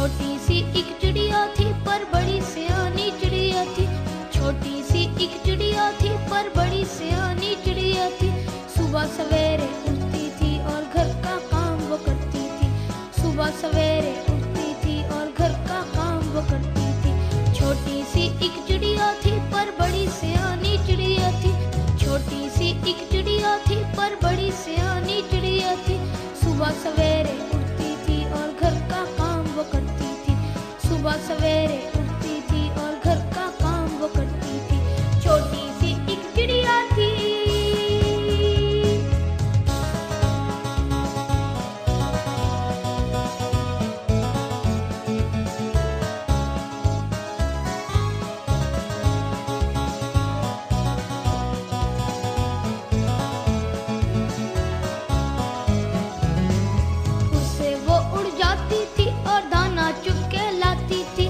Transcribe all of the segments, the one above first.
छोटी सी एक चिड़िया थी पर बड़ी सियानी चिड़िया थी। छोटी सी एक चिड़िया थी पर बड़ी सियानी चिड़िया थी। सुबह सवेरे उठती थी और घर का काम वो करती थी। सुबह सवेरे उठती थी और घर का काम वो करती थी। छोटी सी एक चिड़िया थी पर बड़ी सियानी चिड़िया थी। छोटी सी एक चिड़िया थी पर बड़ी सियानी चिड़िया थी। सुबह सवेरे उठती थी और घर का काम वो करती थी। सुबह सवेरे उठती थी और घर का काम वो करती थी। छोटी सी एक चिड़िया थी। उससे वो उड़ जाती थी और दाना चुग के लाती थी।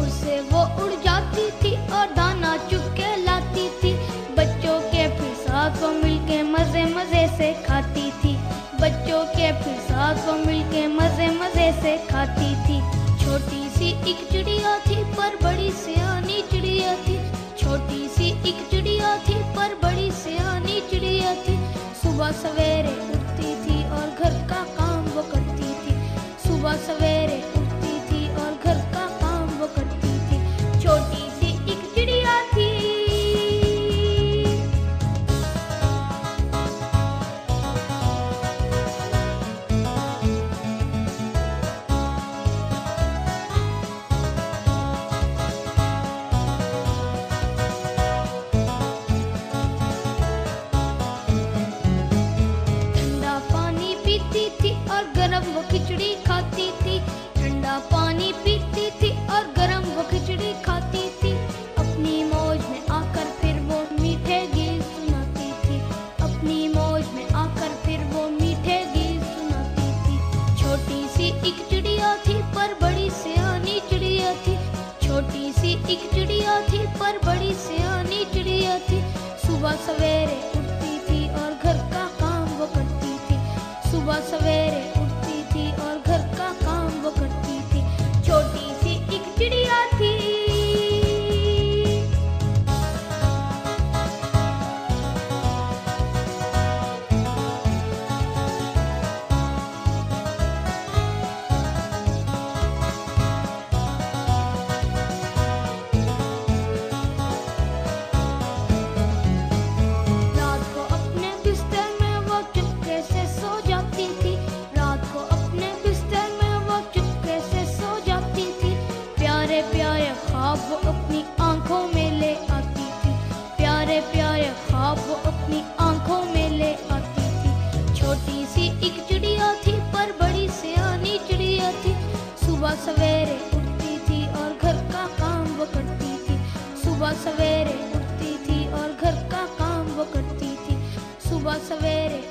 उससे वो उड़ जाती थी और दाना चुग के लाती थी। बच्चों के फिर साथ वो मिलके मजे मजे से खाती थी। बच्चों के फिर साथ वो मिलके मजे मजे से खाती थी। छोटी सी एक चिड़िया थी पर बड़ी सियानी चिड़िया थी। छोटी सी एक चिड़िया थी पर बड़ी सियानी चिड़िया थी। सुबह सवेरे उठती थी और घर का काम वो करती थी। सुबह सवेरे उठती थी और घर का काम वो करती थी। छोटी सी एक चिड़िया थी। ठंडा पानी पीती थी और गरम वो खिचड़ी खाती थी। ठंडा पानी पीती थी और गरम वो खिचड़ी खाती थी। अपनी मौज में आकर फिर वो मीठे गीत सुनाती थी। अपनी मौज में आकर फिर वो मीठे गीत सुनाती थी। छोटी सी एक चिड़िया थी पर बड़ी सियानी चिड़िया थी। छोटी सी एक चिड़िया थी पर बड़ी सियानी चिड़िया थी। सुबह सवेरे उठती थी और घर का काम वो करती थी। सुबह सवेरे उठती थी और घर का काम वो करती थी। छोटी सी एक चिड़िया थी। रात को अपने बिस्तर में वो चुपके से सो जाती थी। रात को अपने बिस्तर में वो चुपके से सो जाती थी। प्यारे प्यारे ख्वाब वो अपनी आंखों में ले आती थी। प्यारे प्यारे ख्वाब वो अपनी आंखों में ले आती थी। छोटी सी एक चिड़िया थी पर बड़ी सियानी चिड़िया थी। सुबह सवेरे उठती थी और घर का काम वो करती थी। सुबह सवेरे उठती थी और घर का काम वो करती थी। सुबह सवेरे